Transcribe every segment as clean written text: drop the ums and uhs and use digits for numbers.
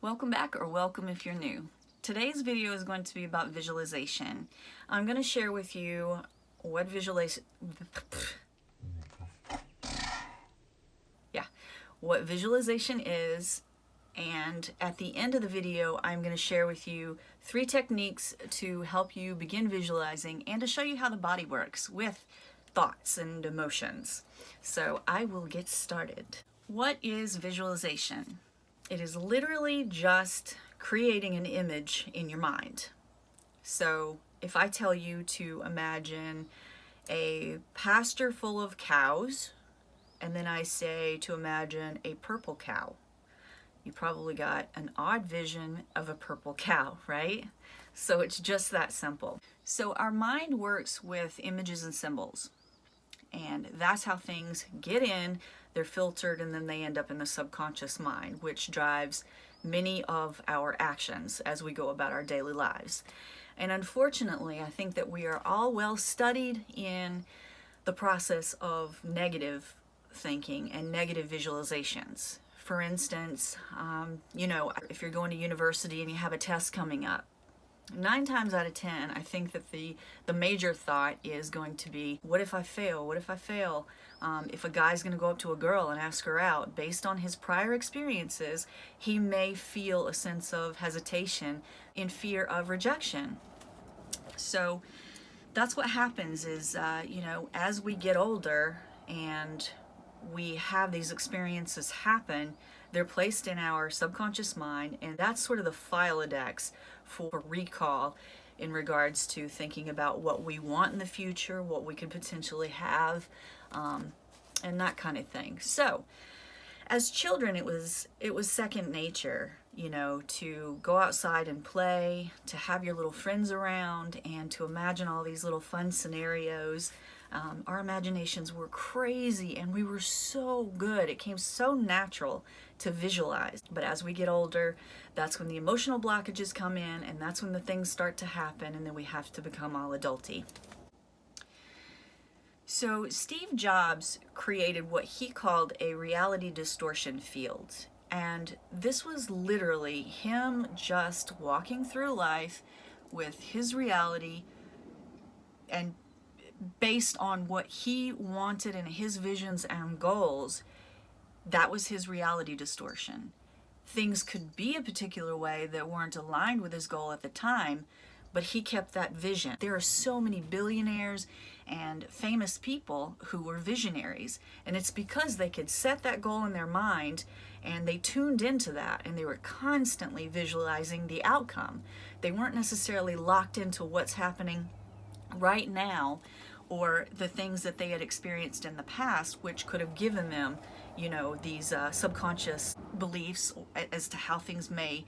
Welcome back, or welcome if you're new. Today's video is going to be about visualization. I'm going to share with you what visualization is, and at the end of the video I'm going to share with you 3 techniques to help you begin visualizing and to show you how the body works with thoughts and emotions. So I will get started. What is visualization? It is literally just creating an image in your mind. So if I tell you to imagine a pasture full of cows, and then I say to imagine a purple cow, you probably got an odd vision of a purple cow, right? So it's just that simple. So our mind works with images and symbols, and that's how things get in. They're filtered and then they end up in the subconscious mind, which drives many of our actions as we go about our daily lives. And unfortunately, I think that we are all well studied in the process of negative thinking and negative visualizations. For instance, if you're going to university and you have a test coming up, 9 times out of 10, I think that the major thought is going to be, what if I fail? What if I fail? If a guy's going to go up to a girl and ask her out, based on his prior experiences, he may feel a sense of hesitation in fear of rejection. So that's what happens is, as we get older and we have these experiences happen, they're placed in our subconscious mind, and that's sort of the Filodex for recall in regards to thinking about what we want in the future, what we could potentially have, and that kind of thing. So as children, it was second nature, to go outside and play, to have your little friends around, and to imagine all these little fun scenarios. Our imaginations were crazy and we were so good. It came so natural to visualize. But as we get older, that's when the emotional blockages come in, and that's when the things start to happen, and then we have to become all adulty. So Steve Jobs created what he called a reality distortion field. And this was literally him just walking through life with his reality, and based on what he wanted and his visions and goals, that was his reality distortion. Things could be a particular way that weren't aligned with his goal at the time, but he kept that vision. There are so many billionaires and famous people who were visionaries, and it's because they could set that goal in their mind and they tuned into that, and they were constantly visualizing the outcome. They weren't necessarily locked into what's happening right now or the things that they had experienced in the past, which could have given them, these subconscious beliefs as to how things may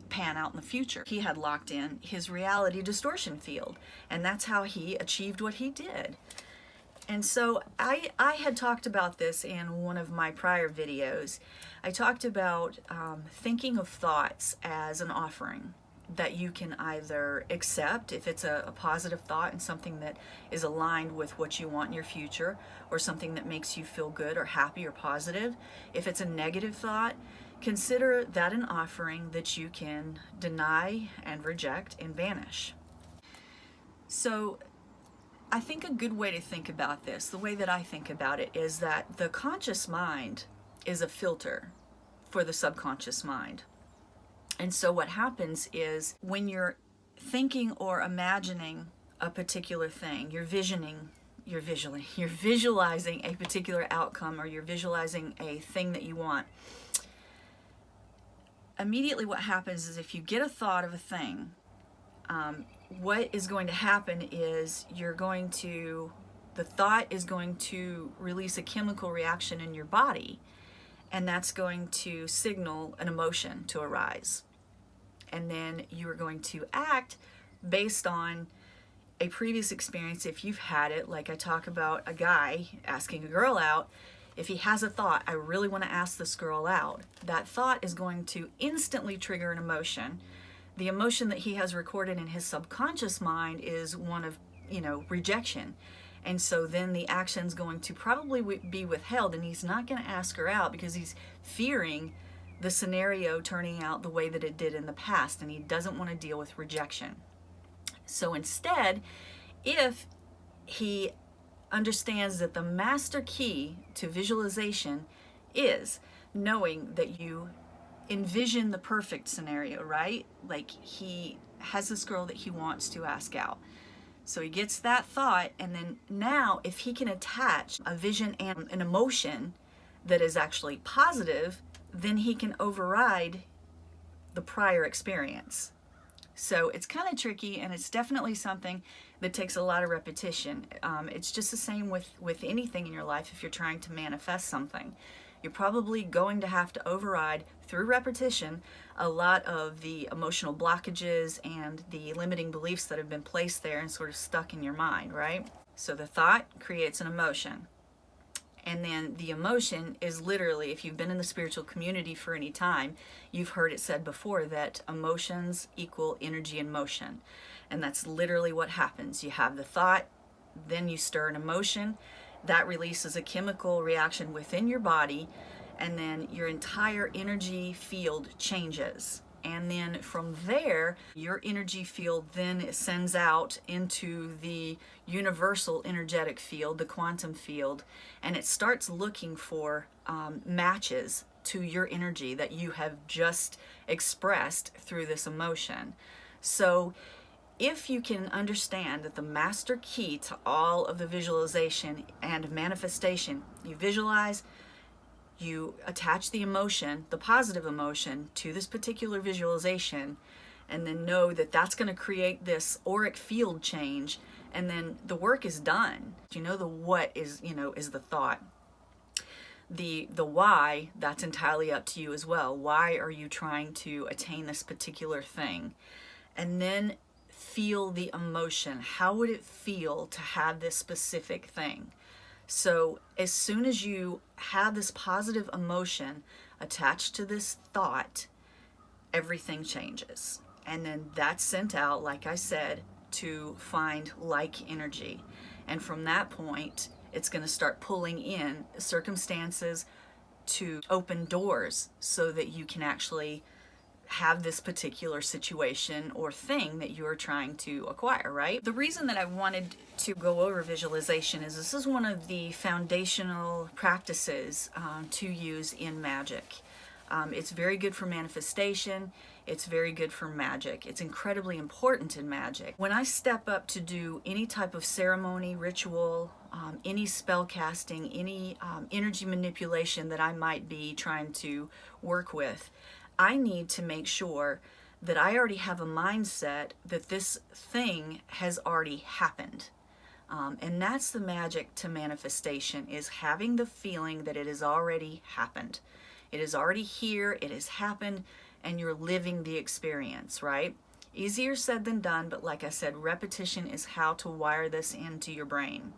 pan out in the future. He had locked in his reality distortion field, and that's how he achieved what he did. And so I had talked about this in one of my prior videos. I talked about thinking of thoughts as an offering that you can either accept if it's a positive thought and something that is aligned with what you want in your future, or something that makes you feel good or happy or positive. If it's a negative thought, consider that an offering that you can deny and reject and banish. So I think a good way to think about this, the way that I think about it, is that the conscious mind is a filter for the subconscious mind. And so what happens is, when you're thinking or imagining a particular thing, you're visualizing a particular outcome, or you're visualizing a thing that you want. Immediately what happens is, if you get a thought of a thing, what is going to happen is the thought is going to release a chemical reaction in your body, and that's going to signal an emotion to arise. And then you are going to act based on a previous experience, if you've had it. Like I talk about a guy asking a girl out. If he has a thought, I really want to ask this girl out, that thought is going to instantly trigger an emotion. The emotion that he has recorded in his subconscious mind is one of, rejection. And so then the action's going to probably be withheld, and he's not going to ask her out because he's fearing the scenario turning out the way that it did in the past, and he doesn't want to deal with rejection. So instead, if he understands that the master key to visualization is knowing that you envision the perfect scenario, right? Like he has this girl that he wants to ask out. So he gets that thought, and then now if he can attach a vision and an emotion that is actually positive, then he can override the prior experience. So it's kind of tricky, and it's definitely something that takes a lot of repetition. It's just the same with anything in your life. If you're trying to manifest something, you're probably going to have to override through repetition a lot of the emotional blockages and the limiting beliefs that have been placed there and sort of stuck in your mind, right? So the thought creates an emotion. And then the emotion is literally, if you've been in the spiritual community for any time, you've heard it said before that emotions equal energy in motion. And that's literally what happens. You have the thought, then you stir an emotion, that releases a chemical reaction within your body, and then your entire energy field changes. And then from there, your energy field then sends out into the universal energetic field, the quantum field, and it starts looking for matches to your energy that you have just expressed through this emotion. So if you can understand that the master key to all of the visualization and manifestation, you visualize, you attach the emotion, the positive emotion, to this particular visualization, and then know that that's going to create this auric field change, and then the work is done. You know, the what is, is the thought. The why, that's entirely up to you as well. Why are you trying to attain this particular thing? And then feel the emotion. How would it feel to have this specific thing? So as soon as you have this positive emotion attached to this thought, everything changes. And then that's sent out, like I said, to find like energy. And from that point, it's going to start pulling in circumstances to open doors so that you can actually have this particular situation or thing that you're trying to acquire, right? The reason that I wanted to go over visualization is this is one of the foundational practices to use in magic. It's very good for manifestation. It's very good for magic. It's incredibly important in magic. When I step up to do any type of ceremony, ritual, any spell casting, any energy manipulation that I might be trying to work with, I need to make sure that I already have a mindset that this thing has already happened. And that's the magic to manifestation, is having the feeling that it has already happened. It is already here, it has happened, and you're living the experience, right? Easier said than done, but like I said, repetition is how to wire this into your brain.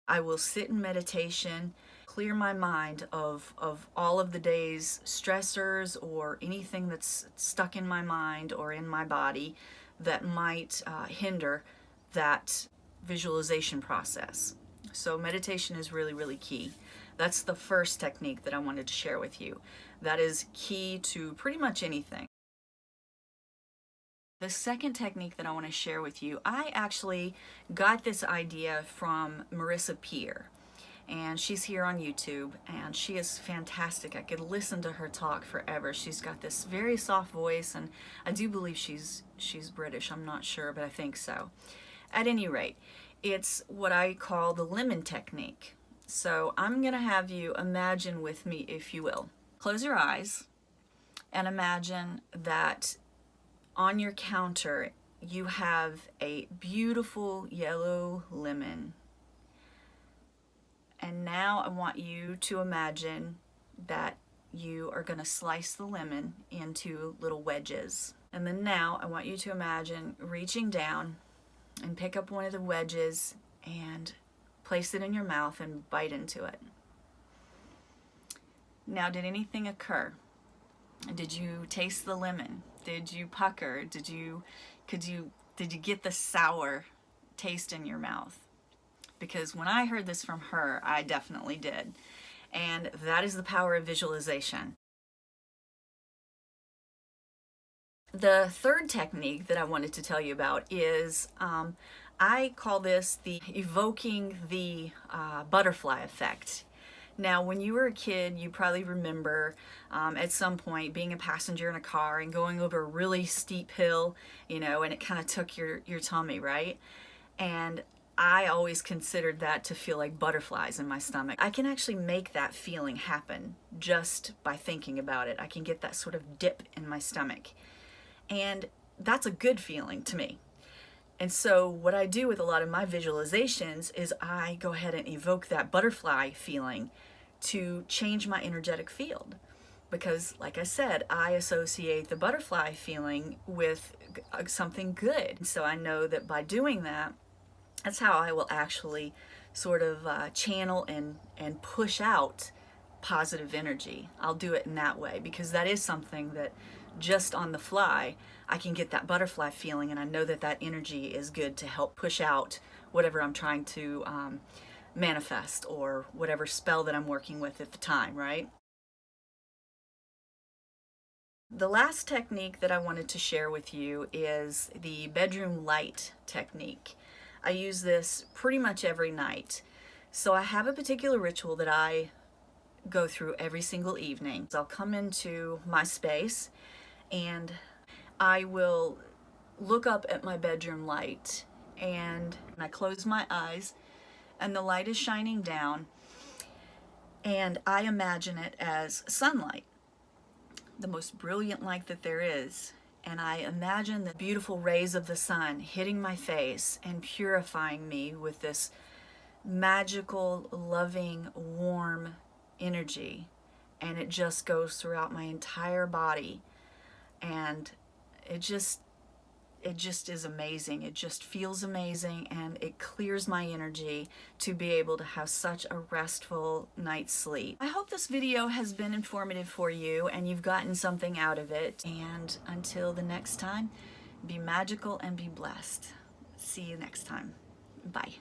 I will sit in meditation, clear my mind of all of the day's stressors or anything that's stuck in my mind or in my body that might hinder that visualization process. So meditation is really, really key. That's the first technique that I wanted to share with you. That is key to pretty much anything. The second technique that I want to share with you, I actually got this idea from Marissa Peer. And she's here on YouTube, and she is fantastic. I could listen to her talk forever. She's got this very soft voice, and I do believe she's British. I'm not sure, but I think so. At any rate, it's what I call the lemon technique. So I'm going to have you imagine with me, if you will. Close your eyes and imagine that on your counter you have a beautiful yellow lemon. And now I want you to imagine that you are going to slice the lemon into little wedges. And then now I want you to imagine reaching down and pick up one of the wedges and place it in your mouth and bite into it. Now, did anything occur? Did you taste the lemon? Did you pucker? Did you get the sour taste in your mouth? Because when I heard this from her, I definitely did. And that is the power of visualization. The third technique that I wanted to tell you about is I call this the evoking the butterfly effect. Now, when you were a kid, you probably remember at some point being a passenger in a car and going over a really steep hill, you know, and it kind of took your tummy, right? And I always considered that to feel like butterflies in my stomach. I can actually make that feeling happen just by thinking about it. I can get that sort of dip in my stomach. And that's a good feeling to me. And so what I do with a lot of my visualizations is I go ahead and evoke that butterfly feeling to change my energetic field. Because like I said, I associate the butterfly feeling with something good. So I know that by doing that, that's how I will actually sort of channel and push out positive energy. I'll do it in that way because that is something that just on the fly I can get that butterfly feeling, and I know that that energy is good to help push out whatever I'm trying to manifest or whatever spell that I'm working with at the time, right? The last technique that I wanted to share with you is the bedroom light technique. I use this pretty much every night. So I have a particular ritual that I go through every single evening. So I'll come into my space and I will look up at my bedroom light and I close my eyes and the light is shining down and I imagine it as sunlight, the most brilliant light that there is. And I imagine the beautiful rays of the sun hitting my face and purifying me with this magical, loving, warm energy. And it just goes throughout my entire body. And it just is amazing. It just feels amazing, and it clears my energy to be able to have such a restful night's sleep. I hope this video has been informative for you and you've gotten something out of it. And until the next time, be magical and be blessed. See you next time. Bye.